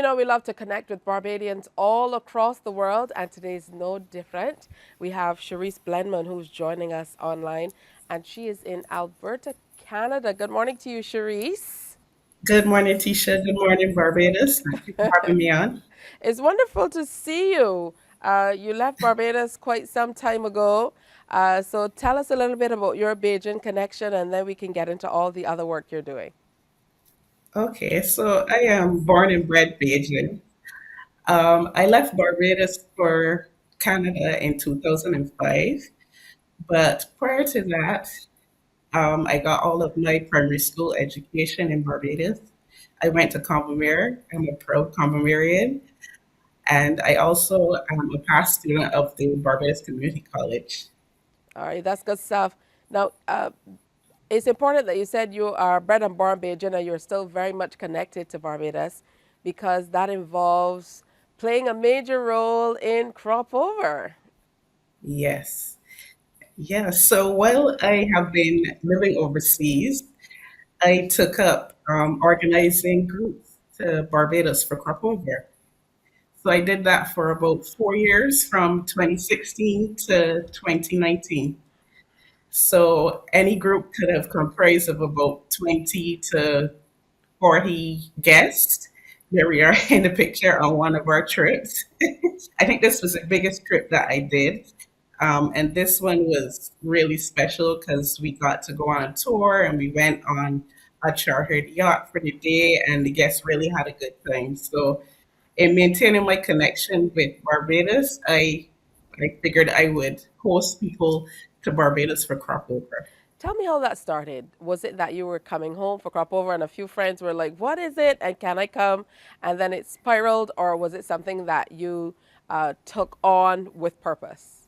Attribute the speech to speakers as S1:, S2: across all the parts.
S1: know, we love to connect with Barbadians all across the world, and today's no different. We have Cherise Blenman who's joining us online, and she is in Alberta, Canada. Good morning to you, Cherise.
S2: Good morning, Tisha. Good morning, Barbados. Thank you for having me on.
S1: It's wonderful to see you. You left Barbados quite some time ago. So tell us a little bit about your Bajan connection, and then we can get into all the other work you're doing.
S2: Okay, so I am born and bred Bajan. I left Barbados for Canada in 2005, but prior to that, I got all of my primary school education in Barbados. I went to Combermere. I'm a proud Combermerian, and I also am a past student of the Barbados Community College.
S1: All right, that's good stuff. Now, it's important that you said you are bred and born Bajan and you're still very much connected to Barbados because that involves playing a major role in crop over.
S2: Yes. Yeah, so while I have been living overseas, I took up organizing groups to Barbados for crop over. So I did that for about 4 years from 2016 to 2019. So any group could have comprised of about 20 to 40 guests. There we are in the picture on one of our trips. I think this was the biggest trip that I did. And this one was really special because we got to go on a tour and we went on a chartered yacht for the day, and the guests really had a good time. So, in maintaining my connection with Barbados, I figured I would host people to Barbados for crop over.
S1: Tell me how that started. Was it that you were coming home for crop over and a few friends were like, "What is it? And can I come?" And then it spiraled, or was it something that you took on with purpose?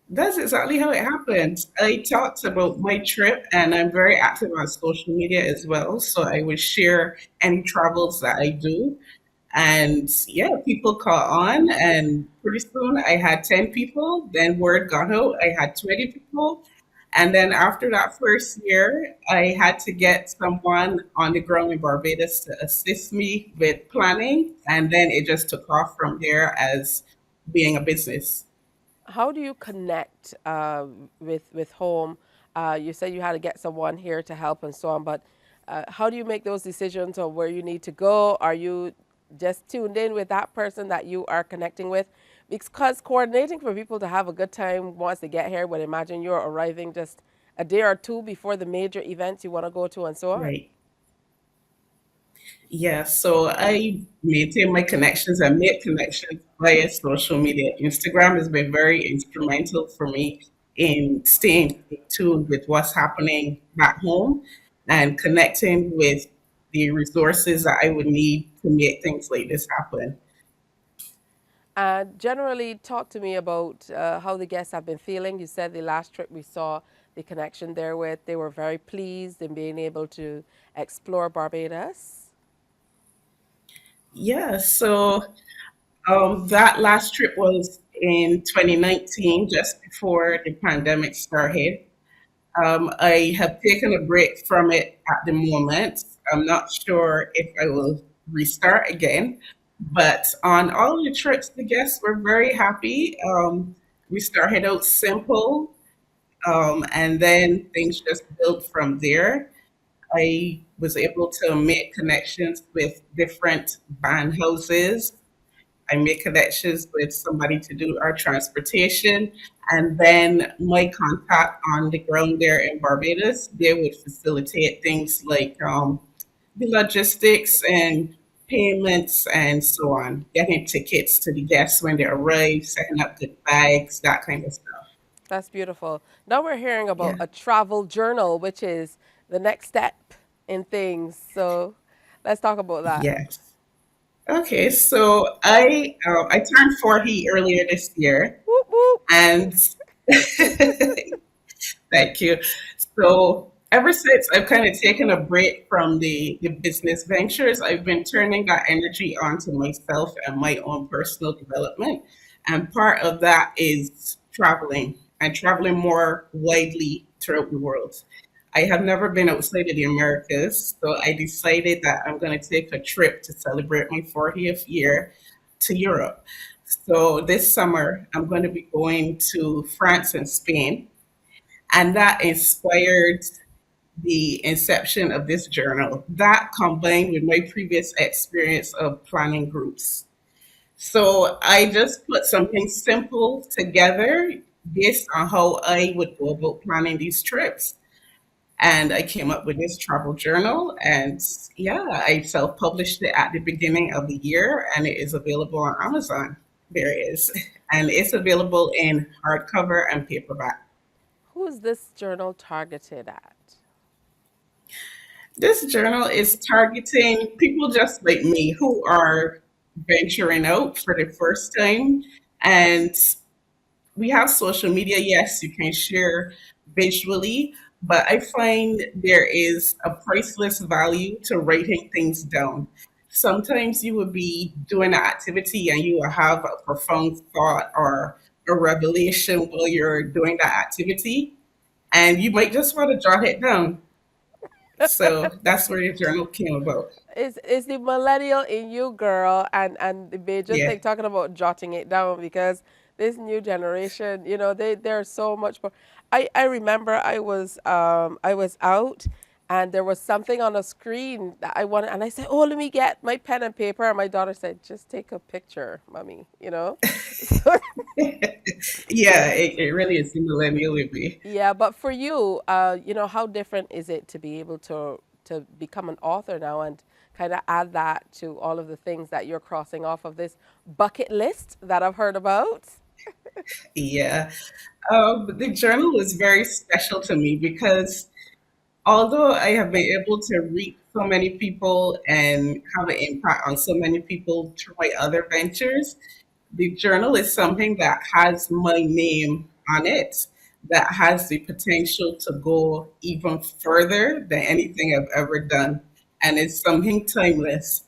S2: That's exactly how it happened. I talked about my trip and I'm very active on social media as well. So I would share any travels that I do. And yeah, people caught on, and pretty soon I had 10 people. Then word got out, I had 20 people. And then after that first year, I had to get someone on the ground in Barbados to assist me with planning. And then it just took off from there as being a business.
S1: How do you connect with home? You said you had to get someone here to help and so on, but how do you make those decisions on where you need to go? Are you just tuned in with that person that you are connecting with? Because coordinating for people to have a good time once they get here, would imagine you're arriving just a day or two before the major events you want to go to and so on.
S2: Right. Yeah, so I maintain my connections and make connections via social media. Instagram has been very instrumental for me in staying tuned with what's happening back home and connecting with the resources that I would need to make things like this happen.
S1: And generally, talk to me about how the guests have been feeling. You said the last trip we saw the connection there with, they were very pleased in being able to explore Barbados.
S2: Yeah, so that last trip was in 2019, just before the pandemic started. I have taken a break from it at the moment. I'm not sure if I will restart again, but on all the trips, the guests were very happy. We started out simple, and then things just built from there. I was able to make connections with different band houses. I made connections with somebody to do our transportation. And then my contact on the ground there in Barbados, they would facilitate things like the logistics and payments and so on, getting tickets to the guests when they arrive, setting up good bags, that kind of stuff.
S1: That's beautiful. Now we're hearing about
S2: Yeah.
S1: a travel journal, which is the next step in things. So let's talk about that.
S2: Yes. Okay, so I turned 40 earlier this year,
S1: Whoop, whoop.
S2: and thank you. So ever since I've kind of taken a break from the business ventures, I've been turning that energy onto myself and my own personal development. And part of that is traveling and traveling more widely throughout the world. I have never been outside of the Americas, so I decided that I'm going to take a trip to celebrate my 40th year to Europe. So this summer, I'm going to be going to France and Spain, and that inspired the inception of this journal. That combined with my previous experience of planning groups. So I just put something simple together based on how I would go about planning these trips. And I came up with this travel journal. And yeah, I self published it at the beginning of the year, and it is available on Amazon. There it is. And it's available in hardcover and paperback.
S1: Who is this journal targeted at?
S2: This journal is targeting people just like me who are venturing out for the first time. And we have social media. Yes, you can share visually, but I find there is a priceless value to writing things down. Sometimes you will be doing an activity and you will have a profound thought or a revelation while you're doing that activity, and you might just want to jot it down. So that's where the journal came about.
S1: Is the millennial in you, girl, and the Bajan
S2: Yeah.
S1: thing talking about jotting it down because this new generation, they're so much more. I remember I was out and there was something on a screen that I wanted and I said, "Oh, let me get my pen and paper." And my daughter said, "Just take a picture, mommy," So,
S2: Yeah, it really is the millennial with me.
S1: yeah, but for you, how different is it to be able to become an author now and kind of add that to all of the things that you're crossing off of this bucket list that I've heard about?
S2: Yeah. The journal is very special to me because although I have been able to reach so many people and have an impact on so many people through my other ventures, the journal is something that has my name on it, that has the potential to go even further than anything I've ever done. And it's something timeless.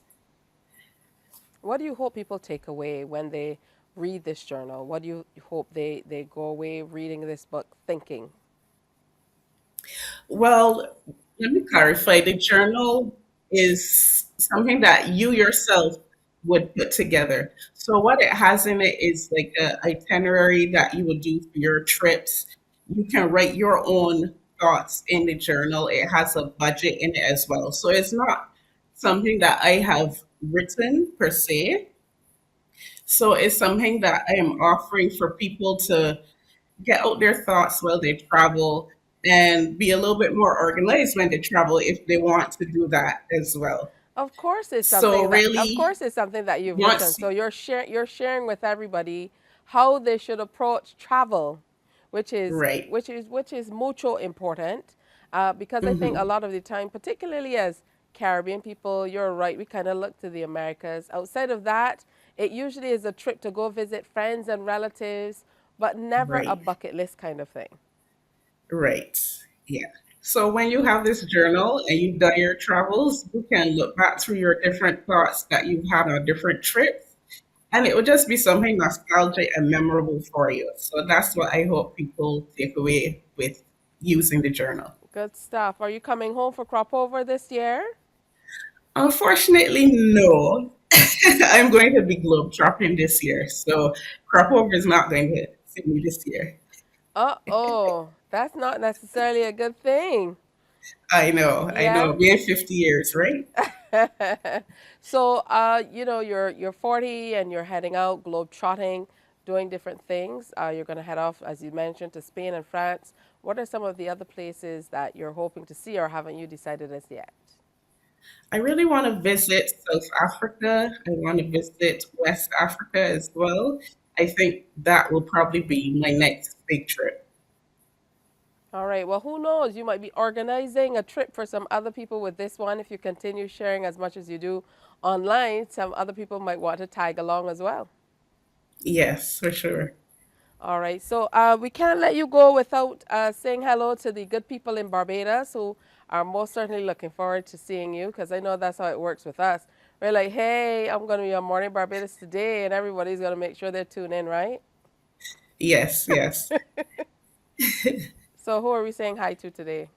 S1: What do you hope people take away when they read this journal? What do you hope they go away reading this book thinking?
S2: Well, let me clarify. The journal is something that you yourself would put together. So what it has in it is like a itinerary that you would do for your trips. You can write your own thoughts in the journal. It has a budget in it as well. So it's not something that I have written per se. So it's something that I am offering for people to get out their thoughts while they travel and be a little bit more organized when they travel if they want to do that as well. So
S1: Of
S2: really,
S1: course it's something that you've written.
S2: once
S1: So you're sharing with everybody how they should approach travel,
S2: right,
S1: which is mucho important, because I think a
S2: hmm
S1: lot of the time, particularly as Caribbean people, you're right, we kind of look to the Americas. Outside of that, it usually is a trip to go visit friends and relatives, but never a
S2: right,
S1: bucket list kind of thing.
S2: right, yeah. So when you have this journal and you've done your travels, you can look back through your different thoughts that you've had on different trips, and it will just be something nostalgic and memorable for you. So that's what I hope people take away with using the journal.
S1: Good stuff. Are you coming home for crop over this year?
S2: Unfortunately, no. I'm going to be globe dropping this year, so crop over is not going to see me this year.
S1: Uh-oh, that's not necessarily a good thing.
S2: I know.
S1: Yeah.
S2: Being 50 years, right?
S1: So, you're 40 and you're heading out globe trotting, doing different things. You're going to head off, as you mentioned, to Spain and France. What are some of the other places that you're hoping to see, or haven't you decided as yet?
S2: I really want to visit South Africa. I want to visit West Africa as well. I think that will probably be my next big trip.
S1: All right. Well, who knows? You might be organizing a trip for some other people with this one. If you continue sharing as much as you do online, some other people might want to tag along as well.
S2: Yes, for sure.
S1: All right. So we can't let you go without saying hello to the good people in Barbados who are most certainly looking forward to seeing you because I know that's how it works with us. We're like, hey, I'm going to be on Morning Barbados today, and everybody's going to make sure they tune in, right?
S2: Yes, yes.
S1: So who are we saying hi to today?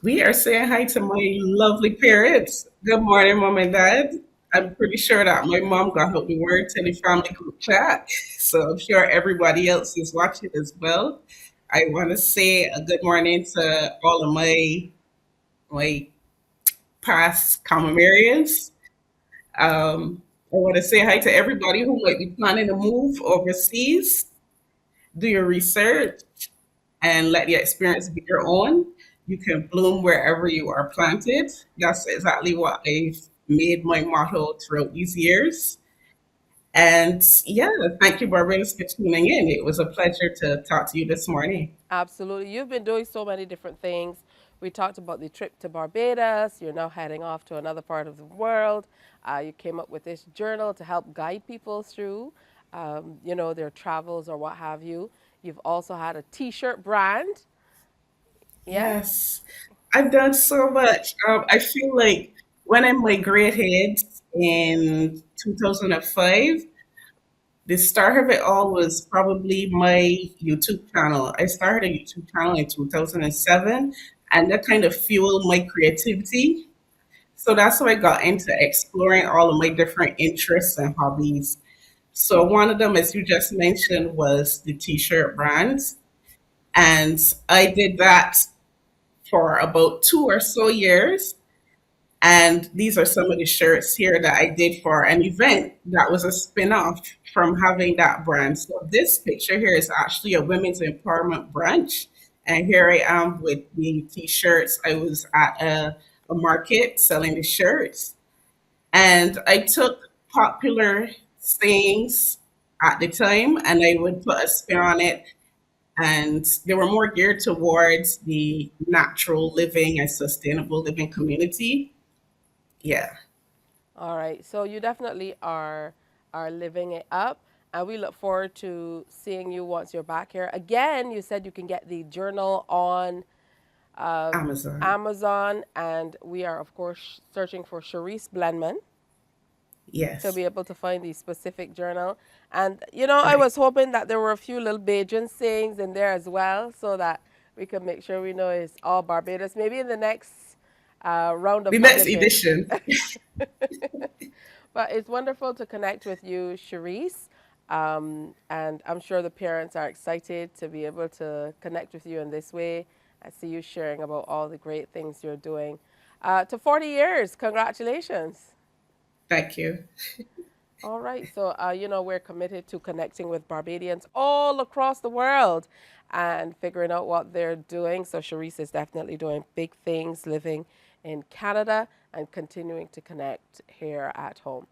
S2: We are saying hi to my lovely parents. Good morning, mom and dad. I'm pretty sure that my mom got out the word to the family group chat. So I'm sure everybody else is watching as well. I want to say a good morning to all of my past commentarians. I want to say hi to everybody who might be planning to move overseas. Do your research and let the experience be your own. You can bloom wherever you are planted. That's exactly what I've made my motto throughout these years. And yeah, thank you, Barbados, for tuning in. It was a pleasure to talk to you this morning.
S1: Absolutely. You've been doing so many different things. We talked about the trip to Barbados. You're now heading off to another part of the world. You came up with this journal to help guide people through, their travels or what have you. You've also had a T-shirt brand. Yeah.
S2: Yes, I've done so much. I feel like when I migrated in 2005, the start of it all was probably my YouTube channel. I started a YouTube channel in 2007, and that kind of fueled my creativity. So that's how I got into exploring all of my different interests and hobbies. So one of them, as you just mentioned, was the t-shirt brands. And I did that for about 2 or so years. And these are some of the shirts here that I did for an event that was a spin-off from having that brand. So this picture here is actually a women's empowerment brunch. And here I am with the t-shirts. I was at a market selling the shirts. And I took popular sayings at the time and I would put a spin on it. And they were more geared towards the natural living and sustainable living community. Yeah.
S1: All right. So you definitely are living it up. And we look forward to seeing you once you're back here. Again, you said you can get the journal on uh,
S2: Amazon.
S1: Amazon, and we are, of course, searching for Sharice Blenman to
S2: Yes.
S1: be able to find the specific journal. And, I
S2: Right.
S1: was hoping that there were a few little Bajan sayings in there as well so that we can make sure we know it's all Barbados. Maybe in the next round of
S2: The next
S1: publishing.
S2: edition.
S1: But it's wonderful to connect with you, Cherise. And I'm sure the parents are excited to be able to connect with you in this way. I see you sharing about all the great things you're doing. To 40 years, congratulations.
S2: Thank you.
S1: All right. So, we're committed to connecting with Barbadians all across the world and figuring out what they're doing. So, Cherise is definitely doing big things living in Canada and continuing to connect here at home.